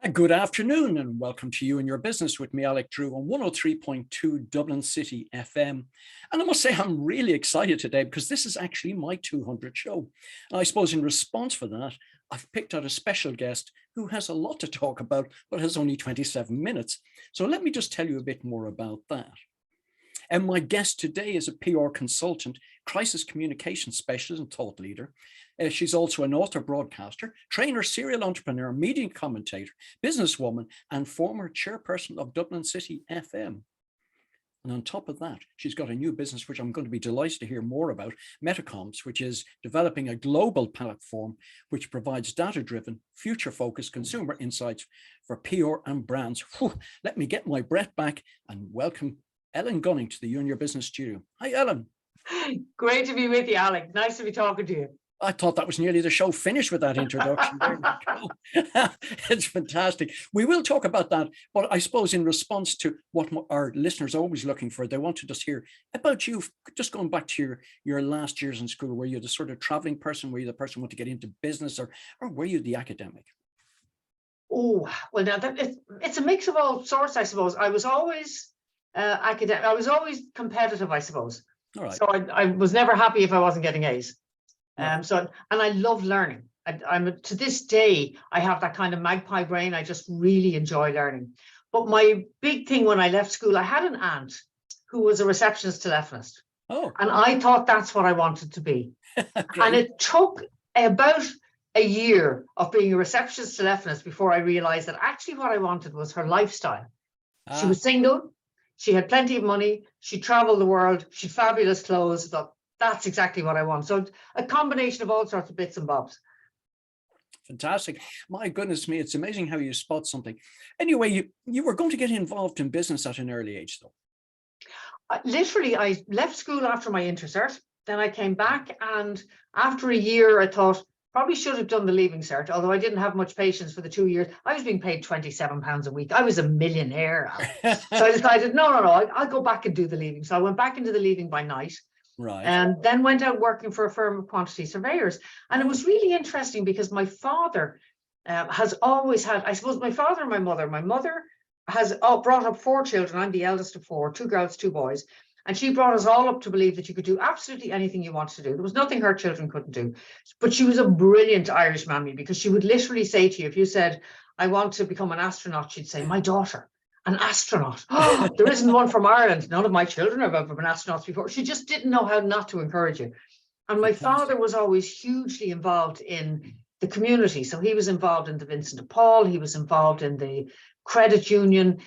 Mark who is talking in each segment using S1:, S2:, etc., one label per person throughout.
S1: Good afternoon and welcome to You and Your Business with me, Alec Drew, on 103.2 Dublin City FM. And I must say I'm really excited today because this is actually my 200th show. And I suppose in response for that, I've picked out a special guest who has a lot to talk about, but has only 27 minutes. So let me just tell you a bit more about that. And my guest today is a PR consultant, crisis communication specialist and thought leader. She's also an author, broadcaster, trainer, serial entrepreneur, media commentator, businesswoman, and former chairperson of Dublin City FM. And on top of that, she's got a new business, which I'm going to be delighted to hear more about, Metttacomms, which is developing a global platform which provides data-driven, future-focused consumer insights for PR and brands. Whew, let me get my breath back and welcome Ellen Gunning to the You and Your Business studio. Hi, Ellen.
S2: Great to be with you, Alec. Nice to be talking to you.
S1: I thought that was nearly the show finished with that introduction. There we go. It's fantastic. We will talk about that, but I suppose in response to what our listeners are always looking for, they want to just hear about you, just going back to your last years in school. Were you the sort of traveling person? Were you the person who wanted to get into business, or were you the academic?
S2: Oh, well, now it's a mix of all sorts, I suppose. I was always academic. I was always competitive, I suppose.
S1: All right.
S2: So I was never happy if I wasn't getting A's. And I love learning. I'm to this day, I have that kind of magpie brain. I just really enjoy learning. But my big thing when I left school, I had an aunt who was a receptionist telephonist.
S1: Oh.
S2: And I thought that's what I wanted to be. And it took about a year of being a receptionist telephonist before I realized that actually what I wanted was her lifestyle. She was single. She had plenty of money. She traveled the world. She had fabulous clothes. That's exactly what I want. So a combination of all sorts of bits and bobs.
S1: Fantastic. My goodness me, it's amazing how you spot something. Anyway, you were going to get involved in business at an early age, though.
S2: Literally, I left school after my intercert. Then I came back, and after a year, I thought probably should have done the leaving cert, although I didn't have much patience for the 2 years. I was being paid £27 a week. I was a millionaire. So I decided, no, I'll go back and do the leaving. So I went back into the leaving by night.
S1: Right.
S2: And then went out working for a firm of quantity surveyors. And it was really interesting because my father has always had, I suppose, my father and my mother has brought up 4 children. I'm the eldest of 4, 2 girls, 2 boys. And she brought us all up to believe that you could do absolutely anything you wanted to do. There was nothing her children couldn't do. But she was a brilliant Irish mammy, because she would literally say to you, if you said, I want to become an astronaut, she'd say, my daughter, an astronaut. Oh, there isn't one from Ireland. None of my children have ever been astronauts before. She just didn't know how not to encourage you. And my father was always hugely involved in the community. So he was involved in the Vincent de Paul. He was involved in the credit union.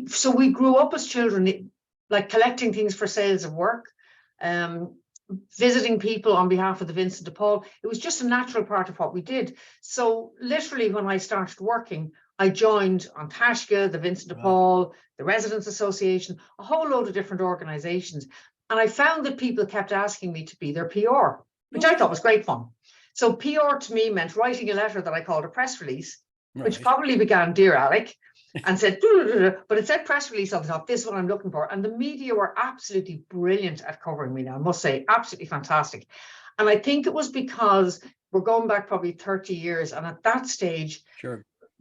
S2: So we grew up as children, like collecting things for sales of work, visiting people on behalf of the Vincent de Paul. It was just a natural part of what we did. So literally when I started working, I joined on Tashka, the Vincent de Paul, the Residents Association, a whole load of different organizations. And I found that people kept asking me to be their PR, which I thought was great fun. So PR to me meant writing a letter that I called a press release, which probably began, Dear Alec, and said, but it said press release on the top. This is what I'm looking for. And the media were absolutely brilliant at covering me now, I must say, absolutely fantastic. And I think it was because we're going back probably 30 years. And at that stage,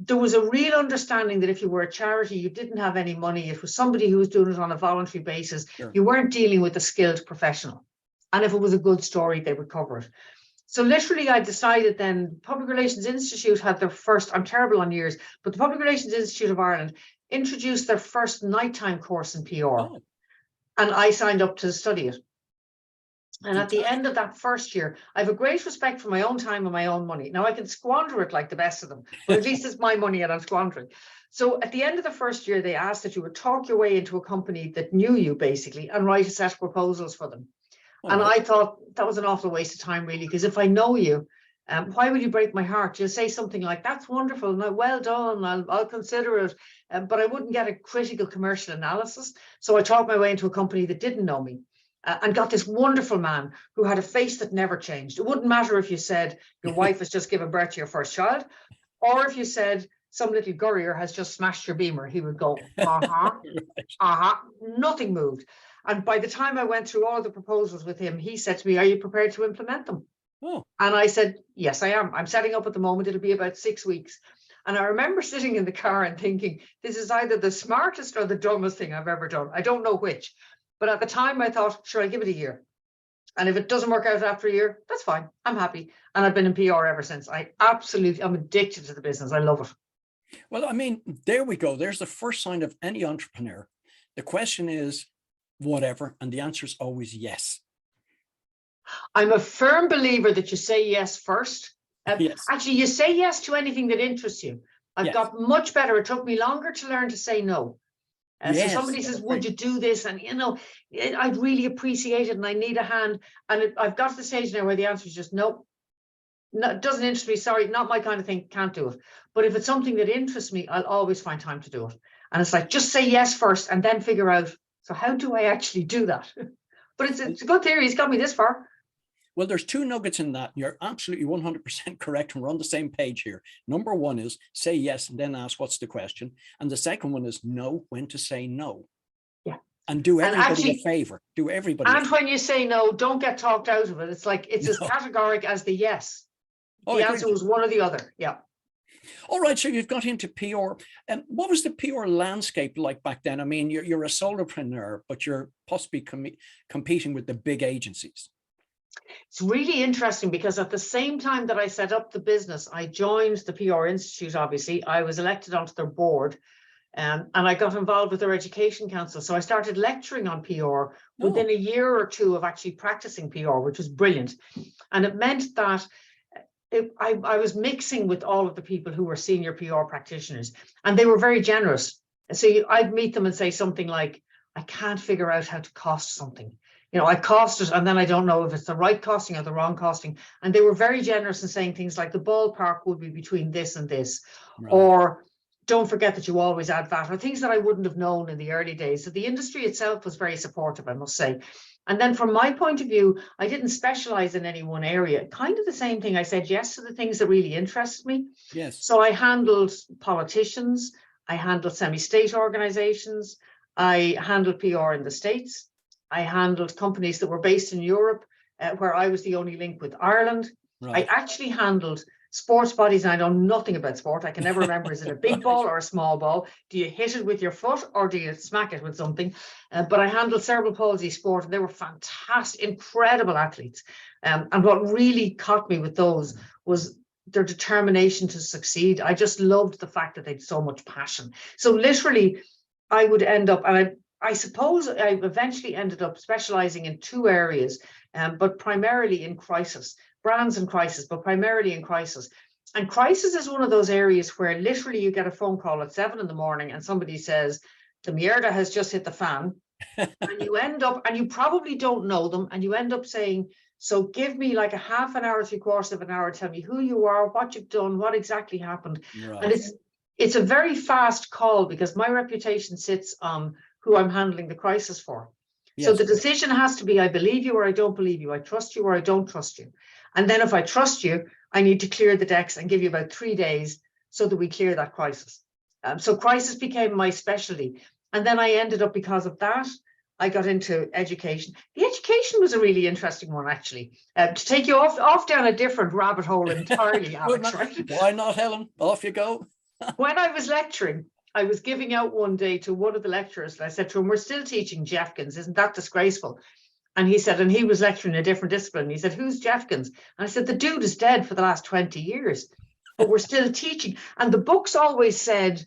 S2: there was a real understanding that if you were a charity, you didn't have any money. It was somebody who was doing it on a voluntary basis. You weren't dealing with a skilled professional. And if it was a good story, they would cover it. So literally, I decided then, Public Relations Institute had their first, I'm terrible on years, but the Public Relations Institute of Ireland introduced their first nighttime course in PR. And I signed up to study it. And at the end of that first year, I have a great respect for my own time and my own money. Now I can squander it like the best of them, but at least it's my money and I'm squandering. So at the end of the first year, they asked that you would talk your way into a company that knew you basically and write a set of proposals for them. And I thought that was an awful waste of time, really, because if I know you, why would you break my heart? You'll say something like, that's wonderful, no, well done, I'll consider it. But I wouldn't get a critical commercial analysis. So I talked my way into a company that didn't know me. And got this wonderful man who had a face that never changed. It wouldn't matter if you said your wife has just given birth to your first child, or if you said some little gurrier has just smashed your beamer. He would go, nothing moved. And by the time I went through all the proposals with him, he said to me, are you prepared to implement them? And I said, yes, I am. I'm setting up at the moment. It'll be about 6 weeks. And I remember sitting in the car and thinking, this is either the smartest or the dumbest thing I've ever done. I don't know which. But at the time I thought, sure, I'll give it a year. And if it doesn't work out after a year, that's fine. I'm happy. And I've been in PR ever since. I'm addicted to the business. I love it.
S1: Well, I mean, there we go. There's the first sign of any entrepreneur. The question is whatever, and the answer is always yes.
S2: I'm a firm believer that you say yes first.
S1: Yes.
S2: Actually, you say yes to anything that interests you. I've got much better. It took me longer to learn to say no. So somebody says, would you do this? And, I'd really appreciate it and I need a hand. And I've got to the stage now where the answer is just no. No, it doesn't interest me. Sorry, not my kind of thing. Can't do it. But if it's something that interests me, I'll always find time to do it. And it's like, just say yes first and then figure out, so how do I actually do that? But it's a good theory. It's got me this far.
S1: Well, there's two nuggets in that. You're absolutely 100% correct. And we're on the same page here. Number one is say yes and then ask what's the question. And the second one is know when to say no.
S2: Yeah.
S1: And do everybody a favor. Do everybody.
S2: And when you say no, don't get talked out of it. It's like, it's as categoric as the yes. The answer was one or the other. Yeah.
S1: All right. So you've got into PR. And what was the PR landscape like back then? I mean, you're a solopreneur, but you're possibly competing with the big agencies.
S2: It's really interesting because at the same time that I set up the business, I joined the PR Institute, obviously. I was elected onto their board and I got involved with their education council. So I started lecturing on PR within a year or two of actually practicing PR, which was brilliant. And it meant that I was mixing with all of the people who were senior PR practitioners, and they were very generous. So I'd meet them and say something like, I can't figure out how to cost something. I cost it and then I don't know if it's the right costing or the wrong costing. And they were very generous in saying things like the ballpark would be between this and this, or don't forget that you always add VAT, or things that I wouldn't have known in the early days. So the industry itself was very supportive, I must say. And then from my point of view, I didn't specialize in any one area. Kind of the same thing. I said yes to the things that really interested me.
S1: Yes.
S2: So I handled politicians, I handled semi-state organizations, I handled PR in the States. I handled companies that were based in Europe, where I was the only link with Ireland. Right. I actually handled sports bodies, and I know nothing about sport. I can never remember, is it a big ball or a small ball? Do you hit it with your foot or do you smack it with something? But I handled cerebral palsy sport, and they were fantastic, incredible athletes. And what really caught me with those was their determination to succeed. I just loved the fact that they had so much passion. So literally, I would end up, and I suppose I eventually ended up specializing in two areas, but primarily in crisis, brands and crisis, but primarily in crisis. And crisis is one of those areas where literally you get a phone call at 7 a.m. and somebody says, the mierda has just hit the fan. And you end up, and you probably don't know them, and you end up saying, so give me like a half an hour, 3/4 of an hour, tell me who you are, what you've done, what exactly happened. Right. And it's a very fast call because my reputation sits on who I'm handling the crisis for. Yes. So the decision has to be, I believe you or I don't believe you. I trust you or I don't trust you. And then if I trust you, I need to clear the decks and give you about 3 days so that we clear that crisis. So crisis became my specialty. And then I ended up, because of that, I got into education. The education was a really interesting one, actually. To take you off down a different rabbit hole entirely, Alex, right?
S1: Why not, Helen? Off you go.
S2: When I was lecturing, I was giving out one day to one of the lecturers, and I said to him, we're still teaching Jeffkins, isn't that disgraceful? And he said, and he was lecturing a different discipline. He said, who's Jeffkins? And I said, the dude is dead for the last 20 years, but we're still teaching. And the books always said,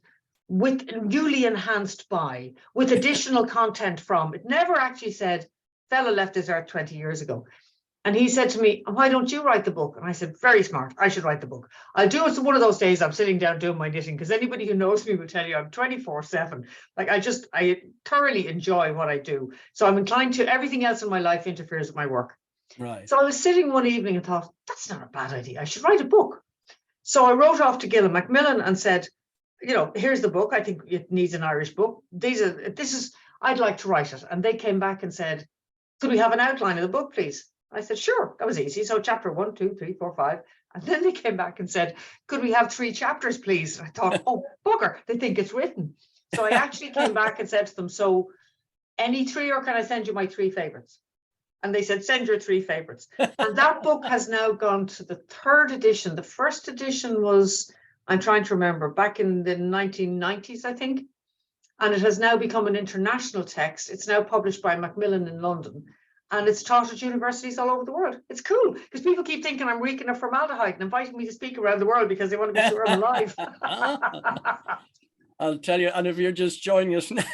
S2: with newly enhanced by, with additional content from. It never actually said, fella left this earth 20 years ago. And he said to me, why don't you write the book? And I said, very smart, I should write the book. I'll do it one of those days I'm sitting down doing my knitting, because anybody who knows me will tell you I'm 24/7. Like I thoroughly enjoy what I do. So I'm inclined to, everything else in my life interferes with my work.
S1: Right.
S2: So I was sitting one evening and thought, that's not a bad idea. I should write a book. So I wrote off to Gillan Macmillan and said, here's the book. I think it needs an Irish book. I'd like to write it. And they came back and said, could we have an outline of the book, please? I said, sure, that was easy. So chapter 1, 2, 3, 4, 5. And then they came back and said, could we have 3 chapters, please? And I thought, oh, bugger, they think it's written. So I actually came back and said to them, so any 3, or can I send you my 3 favorites? And they said, send your 3 favorites. And that book has now gone to the 3rd edition. The first edition was I'm trying to remember, back in the 1990s, I think. And it has now become an international text. It's now published by Macmillan in London. And it's taught at universities all over the world. It's cool because people keep thinking I'm reeking of formaldehyde and inviting me to speak around the world because they want to be sure I'm alive.
S1: I'll tell you, and if you're just joining us now,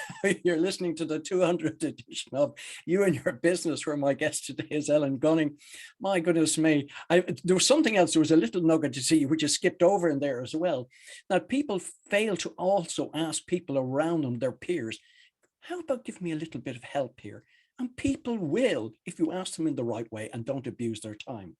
S1: you're listening to the 200th edition of You and Your Business, where my guest today is Ellen Gunning. My goodness me, there was something else. There was a little nugget to see, which is skipped over in there as well. Now, people fail to also ask people around them, their peers, how about give me a little bit of help here? And people will, if you ask them in the right way and don't abuse their time.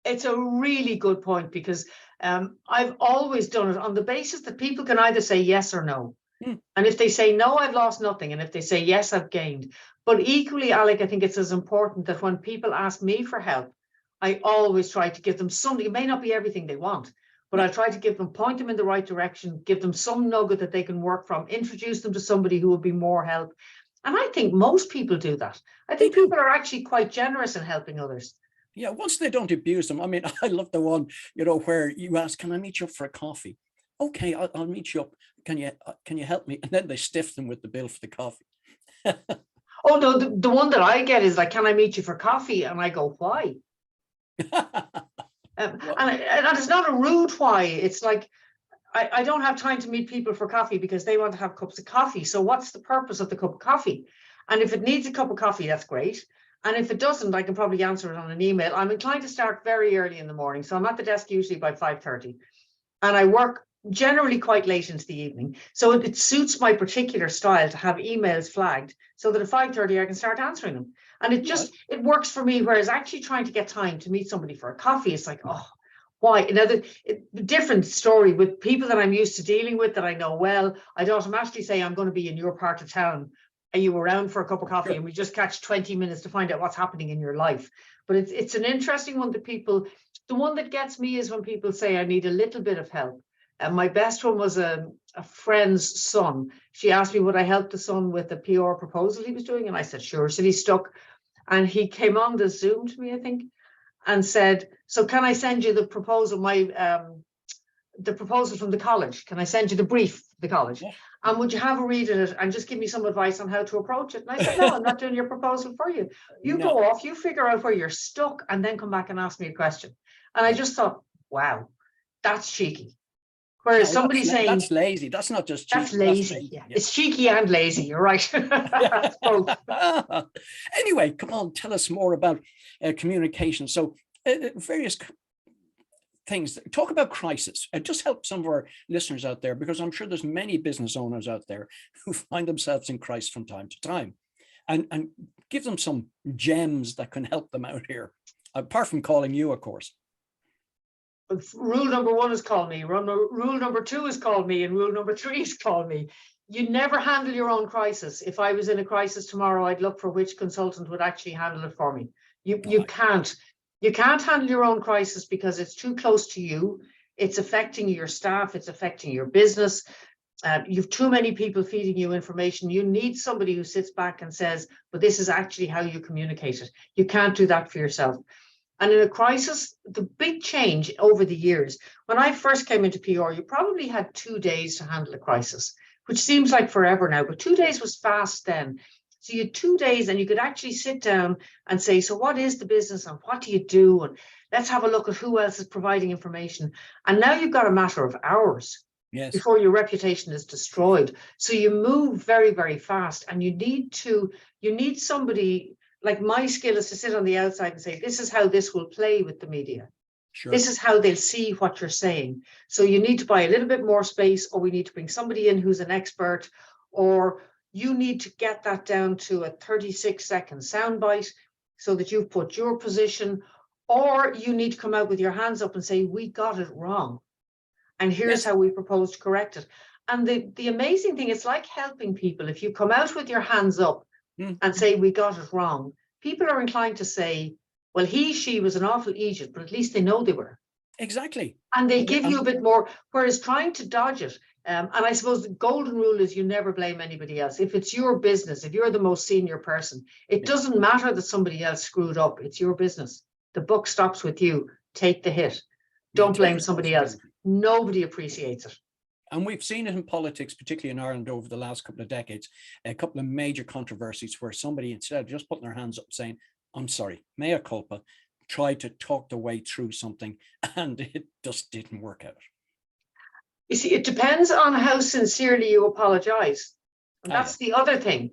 S2: It's a really good point because I've always done it on the basis that people can either say yes or no. And if they say no, I've lost nothing. And if they say yes, I've gained. But equally, Alec, I think it's as important that when people ask me for help, I always try to give them something. It may not be everything they want, but I'll try to give them, point them in the right direction, give them some nugget that they can work from, introduce them to somebody who will be more help. And I think most people do that. I think people are actually quite generous in helping others.
S1: Yeah, once they don't abuse them. I mean, I love the one, where you ask, can I meet you up for a coffee? Okay, I'll meet you up. Can you help me? And then they stiff them with the bill for the coffee.
S2: Oh, no, the one that I get is like, can I meet you for coffee? And I go, why? And it's not a rude why. It's like, I don't have time to meet people for coffee because they want to have cups of coffee. So what's the purpose of the cup of coffee? And if it needs a cup of coffee, that's great. And if it doesn't, I can probably answer it on an email. I'm inclined to start very early in the morning. So I'm at the desk usually by 5:30. And I work generally quite late into the evening. So it suits my particular style to have emails flagged so that at 5:30 I can start answering them. And it works for me. Whereas actually trying to get time to meet somebody for a coffee, it's like, oh, why? Another different story with people that I'm used to dealing with that I know well. I'd automatically say, I'm going to be in your part of town. Are you around for a cup of coffee? And we just catch 20 minutes to find out what's happening in your life. But it's an interesting one that people, the one that gets me is when people say, I need a little bit of help. And my best one was a friend's son. She asked me, would I help the son with a PR proposal he was doing? And I said, sure. So he stuck. And he came on the Zoom to me, I think, and said, so can I send you the proposal, the proposal from the college? Can I send you the brief from the college? Yeah. And would you have a read of it and just give me some advice on how to approach it? And I said, no, I'm not doing your proposal for you. You go off, you figure out where you're stuck, and then come back and ask me a question. And I just thought, wow, that's cheeky. Whereas somebody saying
S1: that's lazy, that's not just cheeky.
S2: That's lazy. Yeah. It's cheeky and lazy. You're right. That's both.
S1: Anyway, come on, tell us more about communication. So various things. Talk about crisis. Just help some of our listeners out there, because I'm sure there's many business owners out there who find themselves in crisis from time to time, and give them some gems that can help them out here, apart from calling you, of course.
S2: Rule number 1 is call me. Rule number 2 is call me. And rule number 3 is call me. You never handle your own crisis. If I was in a crisis tomorrow, I'd look for which consultant would actually handle it for me. You can't handle your own crisis because it's too close to you. It's affecting your staff. It's affecting your business. You've too many people feeding you information. You need somebody who sits back and says, but this is actually how you communicate it. You can't do that for yourself. And in a crisis, the big change over the years, when I first came into PR, you probably had 2 days to handle a crisis, which seems like forever now, but 2 days was fast then. So you had 2 days and you could actually sit down and say, so what is the business and what do you do? And let's have a look at who else is providing information. And now you've got a matter of hours before your reputation is destroyed. So you move very, very fast, and you need somebody. Like, my skill is to sit on the outside and say, this is how this will play with the media. Sure. This is how they'll see what you're saying. So you need to buy a little bit more space, or we need to bring somebody in who's an expert, or you need to get that down to a 36-second soundbite so that you've put your position, or you need to come out with your hands up and say, we got it wrong. And here's how we propose to correct it. And the amazing thing, it's like helping people. If you come out with your hands up and say, we got it wrong, people are inclined to say, well, she was an awful idiot, but at least they know they were.
S1: Exactly.
S2: And they give you a bit more, whereas trying to dodge it. And I suppose the golden rule is you never blame anybody else. If it's your business, if you're the most senior person, it doesn't matter that somebody else screwed up. It's your business. The buck stops with you. Take the hit. Don't blame somebody else. Nobody appreciates it.
S1: And we've seen it in politics, particularly in Ireland over the last couple of decades, a couple of major controversies where somebody, instead of just putting their hands up saying, I'm sorry, mea culpa, tried to talk their way through something, and it just didn't work out.
S2: You see, it depends on how sincerely you apologize. And that's the other thing.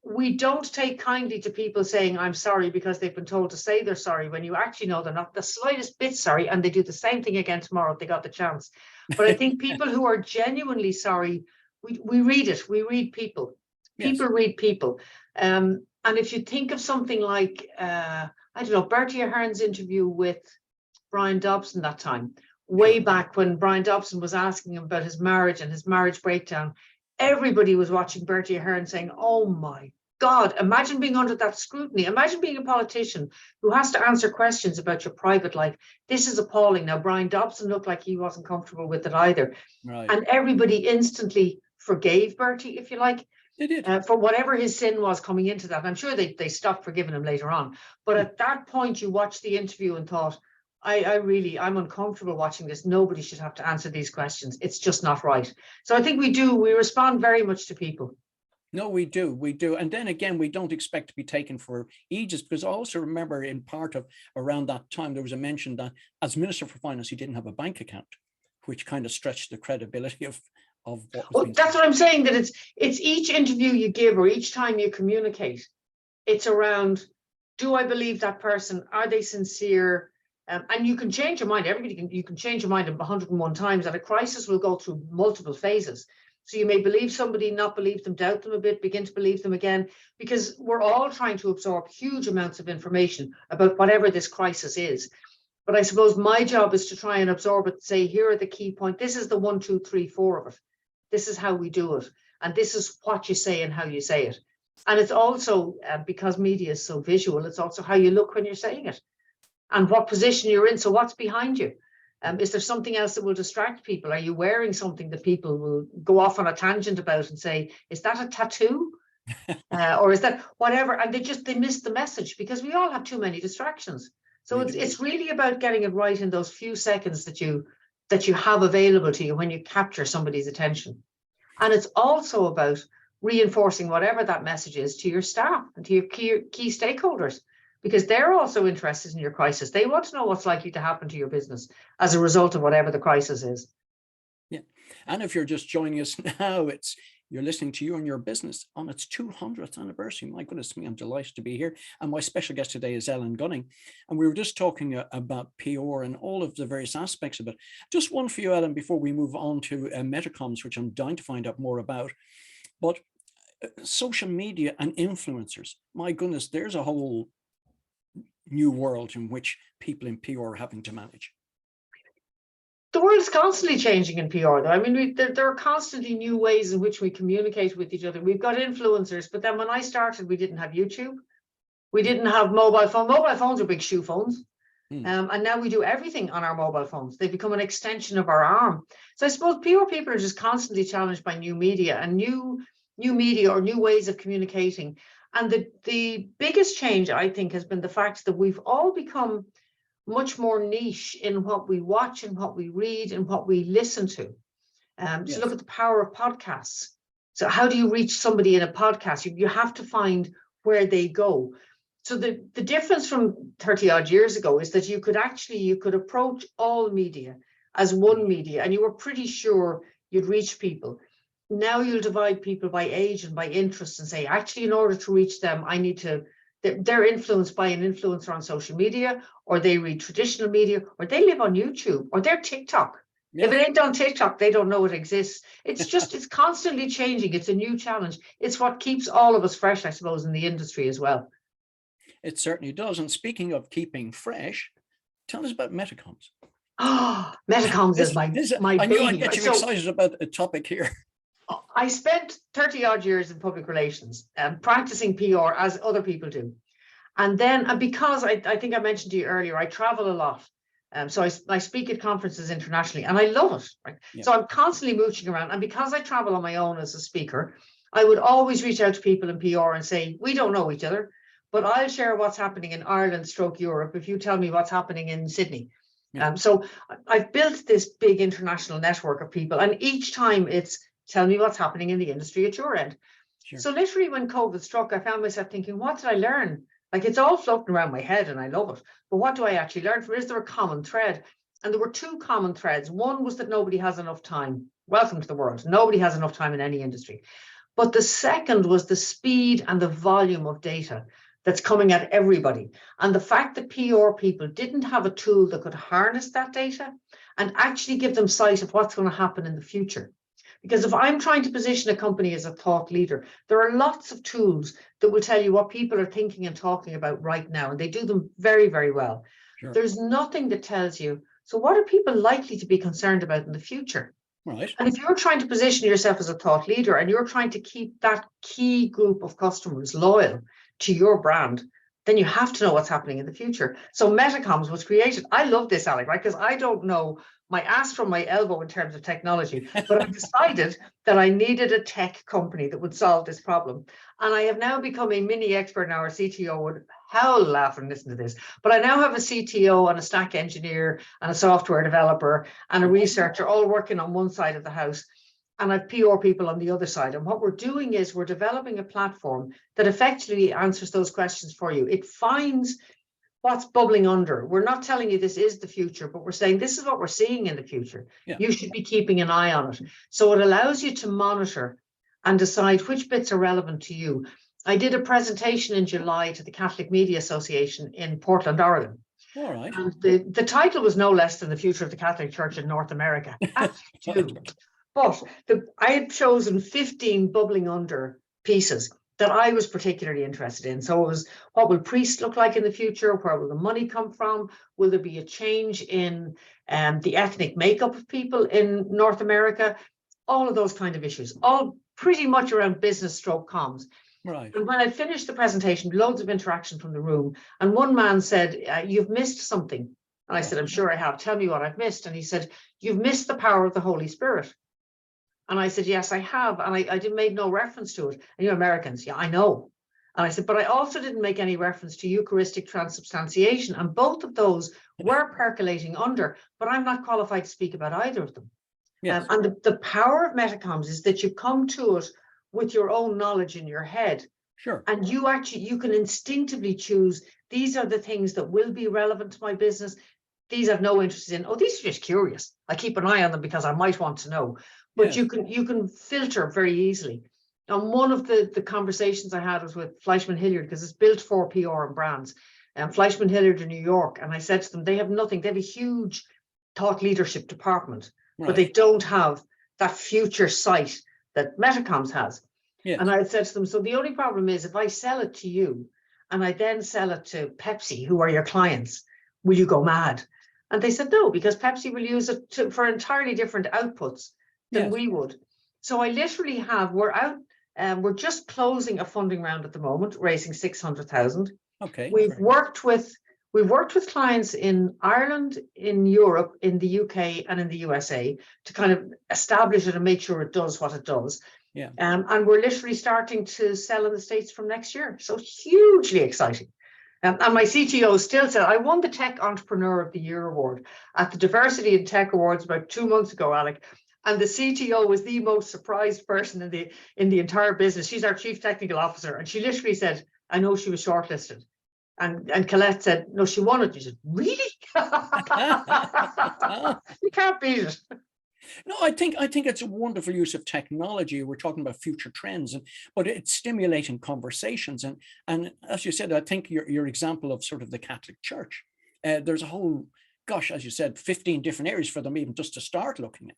S2: We don't take kindly to people saying, I'm sorry, because they've been told to say they're sorry, when you actually know they're not the slightest bit sorry, and they do the same thing again tomorrow if they got the chance. But I think people who are genuinely sorry, we read it. We read people. People read people. And if you think of something like, I don't know, Bertie Ahern's interview with Brian Dobson that time, way back when Brian Dobson was asking him about his marriage and his marriage breakdown, everybody was watching Bertie Ahern saying, oh my God, imagine being under that scrutiny. Imagine being a politician who has to answer questions about your private life. This is appalling. Now, Brian Dobson looked like he wasn't comfortable with it either. Right. And everybody instantly forgave Bertie, if you like. They did. For whatever his sin was coming into that. I'm sure they stopped forgiving him later on. But at that point, you watched the interview and thought, I'm uncomfortable watching this. Nobody should have to answer these questions. It's just not right. So I think we respond very much to people.
S1: No, we do. And then again, we don't expect to be taken for aegis, because I also remember in part of around that time, there was a mention that as Minister for Finance, he didn't have a bank account, which kind of stretched the credibility of what was being
S2: that's said. What I'm saying, that it's each interview you give or each time you communicate, it's around, do I believe that person? Are they sincere? And you can change your mind. You can change your mind 101 times. At a crisis will go through multiple phases. So you may believe somebody, not believe them, doubt them a bit, begin to believe them again, because we're all trying to absorb huge amounts of information about whatever this crisis is. But I suppose my job is to try and absorb it, say, here are the key points. This is the 1, 2, 3, 4 of it. This is how we do it. And this is what you say and how you say it. And it's also, because media is so visual, it's also how you look when you're saying it and what position you're in. So what's behind you? Is there something else that will distract people? Are you wearing something that people will go off on a tangent about and say, is that a tattoo? Or is that whatever? And they miss the message, because we all have too many distractions. So it's really about getting it right in those few seconds that you have available to you when you capture somebody's attention. And it's also about reinforcing whatever that message is to your staff and to your key stakeholders, because they're also interested in your crisis. They want to know what's likely to happen to your business as a result of whatever the crisis is.
S1: Yeah. And if you're just joining us now, you're listening to You and Your Business on its 200th anniversary. My goodness me, I'm delighted to be here. And my special guest today is Ellen Gunning. And we were just talking about PR and all of the various aspects of it. Just one for you, Ellen, before we move on to Metttacomms, which I'm dying to find out more about. But social media and influencers, my goodness, there's a whole new world in which people in PR are having to manage.
S2: The world is constantly changing in PR, though. I mean, there are constantly new ways in which we communicate with each other. We've got influencers, but then when I started, we didn't have YouTube. We didn't have mobile phones. Mobile phones are big shoe phones. And now we do everything on our mobile phones. They become an extension of our arm. So I suppose PR people are just constantly challenged by new media and new media or new ways of communicating. And the biggest change, I think, has been the fact that we've all become much more niche in what we watch and what we read and what we listen to. So look at the power of podcasts. So how do you reach somebody in a podcast? You have to find where they go. So the difference from 30 odd years ago is that you could approach all media as one media, and you were pretty sure you'd reach people. Now you'll divide people by age and by interest and say, actually, in order to reach them, they're influenced by an influencer on social media, or they read traditional media, or they live on YouTube, or they're TikTok. Yeah. If it ain't on TikTok, they don't know it exists. It's constantly changing. It's a new challenge. It's what keeps all of us fresh, I suppose, in the industry as well.
S1: It certainly does. And speaking of keeping fresh, tell us about Metttacomms.
S2: Oh, Metttacomms is my baby.
S1: I knew I'd get you excited about a topic here.
S2: I spent 30 odd years in public relations, practicing PR as other people do. And then, because I think I mentioned to you earlier, I travel a lot. So I speak at conferences internationally, and I love it. Right? Yeah. So I'm constantly mooching around. And because I travel on my own as a speaker, I would always reach out to people in PR and say, we don't know each other, but I'll share what's happening in Ireland / Europe if you tell me what's happening in Sydney.
S1: Yeah.
S2: So I've built this big international network of people, and each time it's tell me what's happening in the industry at your end.
S1: Sure.
S2: So literally when COVID struck, I found myself thinking, what did I learn? Like, it's all floating around my head and I love it. But what do I actually learn from it? Is there a common thread? And there were two common threads. One was that nobody has enough time. Welcome to the world. Nobody has enough time in any industry. But the second was the speed and the volume of data that's coming at everybody. And the fact that PR people didn't have a tool that could harness that data and actually give them sight of what's going to happen in the future. Because if I'm trying to position a company as a thought leader, there are lots of tools that will tell you what people are thinking and talking about right now, and they do them very, very well.
S1: Sure.
S2: There's nothing that tells you, so what are people likely to be concerned about in the future?
S1: Right.
S2: And if you're trying to position yourself as a thought leader and you're trying to keep that key group of customers loyal to your brand, then you have to know what's happening in the future. So Metttacomms was created. I love this, Alec, right? Because I don't know my ass from my elbow in terms of technology, but I decided that I needed a tech company that would solve this problem. And I have now become a mini expert. Now our CTO would howl, laugh and listen to this, but I now have a CTO and a stack engineer and a software developer and a researcher all working on one side of the house. And I've PR people on the other side. And what we're doing is we're developing a platform that effectively answers those questions for you. It finds what's bubbling under. We're not telling you this is the future, but we're saying this is what we're seeing in the future.
S1: Yeah.
S2: You should be keeping an eye on it. So it allows you to monitor and decide which bits are relevant to you. I did a presentation in July to the Catholic Media Association in Portland, Oregon.
S1: All right.
S2: And the title was no less than the future of the Catholic Church in North America. But I had chosen 15 bubbling under pieces that I was particularly interested in. So it was, what will priests look like in the future? Where will the money come from? Will there be a change in the ethnic makeup of people in North America? All of those kind of issues, all pretty much around business stroke comms.
S1: Right.
S2: And when I finished the presentation, loads of interaction from the room. And one man said, you've missed something. And I said, I'm sure I have. Tell me what I've missed. And he said, you've missed the power of the Holy Spirit. And I said, yes, I have. And I made no reference to it. And you Americans, yeah, I know. And I said, but I also didn't make any reference to Eucharistic transubstantiation. And both of those were percolating under, but I'm not qualified to speak about either of them.
S1: Yes.
S2: And the power of Metttacomms is that you come to it with your own knowledge in your head.
S1: Sure.
S2: And you can instinctively choose, these are the things that will be relevant to my business. These I've no interest in. Oh, these are just curious. I keep an eye on them because I might want to know. But
S1: Yes.
S2: you can filter very easily. And one of the conversations I had was with Fleischmann Hilliard, because it's built for PR and brands. And Fleischmann Hilliard in New York. And I said to them, they have nothing. They have a huge thought leadership department, but they don't have that future sight that Metttacomms has.
S1: Yes.
S2: And I said to them, so the only problem is if I sell it to you and I then sell it to Pepsi, who are your clients, will you go mad? And they said, no, because Pepsi will use it for entirely different outputs than we would. So I literally have, we're just closing a funding round at the moment, raising 600,000.
S1: Okay.
S2: We've worked with clients in Ireland, in Europe, in the UK, and in the USA to kind of establish it and make sure it does what it does.
S1: Yeah.
S2: And we're literally starting to sell in the States from next year. So hugely exciting. And my CTO still said, I won the Tech Entrepreneur of the Year award at the Diversity in Tech Awards about 2 months ago, Alec. And the CTO was the most surprised person in the entire business. She's our chief technical officer. And she literally said, I know she was shortlisted. And Colette said, no, she won it. She said, really? You can't beat it.
S1: No, I think it's a wonderful use of technology. We're talking about future trends, but it's stimulating conversations. And as you said, I think your example of sort of the Catholic Church, there's a whole, gosh, as you said, 15 different areas for them even just to start looking at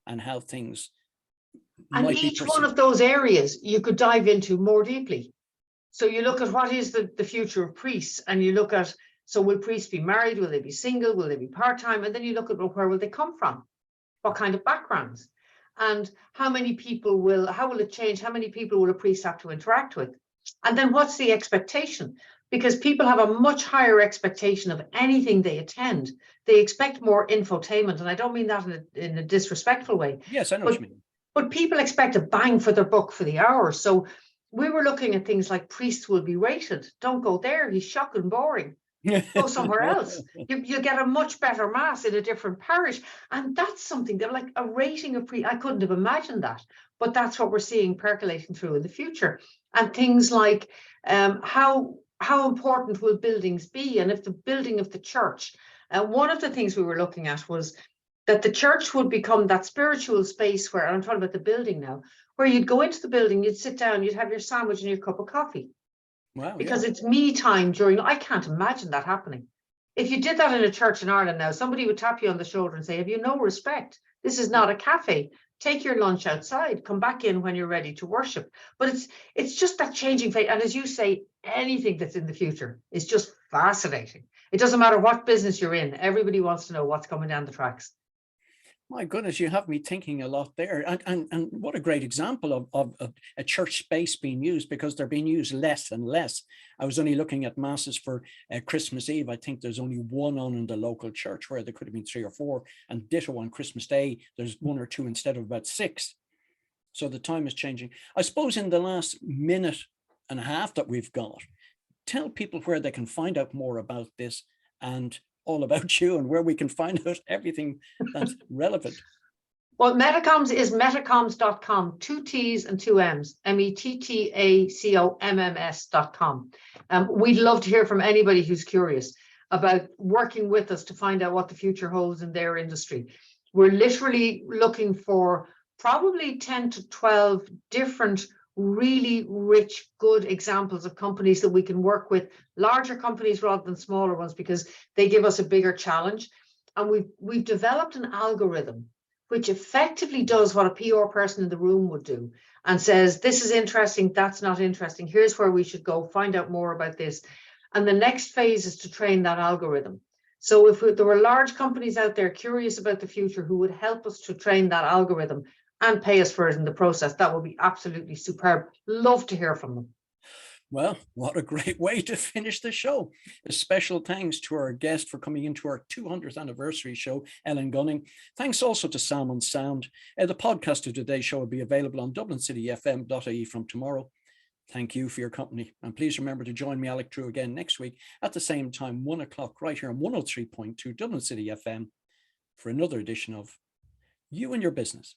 S1: and how things
S2: and
S1: might be
S2: each
S1: perceived.
S2: one of those areas you could dive into more deeply. So you look at what is the future of priests, and you look at, so will priests be married? Will they be single? Will they be part-time? And then you look at, well, where will they come from? What kind of backgrounds? And how will it change? How many people will a priest have to interact with? And then what's the expectation? Because people have a much higher expectation of anything they attend. They expect more infotainment. And I don't mean that in a disrespectful way.
S1: Yes, I know what you mean.
S2: But people expect a bang for their buck for the hour. So we were looking at things like priests will be rated. Don't go there. He's shocking boring. Go somewhere else. You get a much better mass in a different parish. And that's something that, like a rating of I couldn't have imagined that, but that's what we're seeing percolating through in the future. And things like how important will buildings be? And if the building of the church, one of the things we were looking at was that the church would become that spiritual space where, and I'm talking about the building now, where you'd go into the building, you'd sit down, you'd have your sandwich and your cup of coffee.
S1: Wow,
S2: Because
S1: yeah.
S2: it's me time during, I can't imagine that happening. If you did that in a church in Ireland now, somebody would tap you on the shoulder and say, have you no respect? This is not a cafe. Take your lunch outside, come back in when you're ready to worship. But it's just that changing fate. And as you say, anything that's in the future is just fascinating. It doesn't matter what business you're in. Everybody wants to know what's coming down the tracks.
S1: My goodness, you have me thinking a lot there. And what a great example of a church space being used, because they're being used less and less. I was only looking at masses for Christmas Eve. I think there's only one on in the local church, where there could have been 3 or 4. And ditto on Christmas Day, there's 1 or 2 instead of about 6. So the time is changing. I suppose in the last minute and a half that we've got, tell people where they can find out more about this and all about you, and where we can find out everything that's relevant.
S2: Well, Metttacomms is metttacomms.com, 2 T's and 2 M's, METTACOMMS.com. We'd love to hear from anybody who's curious about working with us to find out what the future holds in their industry. We're literally looking for probably 10 to 12 different really rich, good examples of companies that we can work with, larger companies rather than smaller ones, because they give us a bigger challenge. And we've developed an algorithm which effectively does what a PR person in the room would do and says, this is interesting, that's not interesting, here's where we should go, find out more about this. And the next phase is to train that algorithm. So if there were large companies out there curious about the future who would help us to train that algorithm and pay us for it in the process, that would be absolutely superb. Love to hear from them.
S1: Well, what a great way to finish the show. A special thanks to our guest for coming into our 200th anniversary show, Ellen Gunning. Thanks also to Salmon Sound. The podcast of today's show will be available on dublincityfm.ie from tomorrow. Thank you for your company. And please remember to join me, Alec Drew, again next week at the same time, 1 o'clock, right here on 103.2 Dublin City FM for another edition of You and Your Business.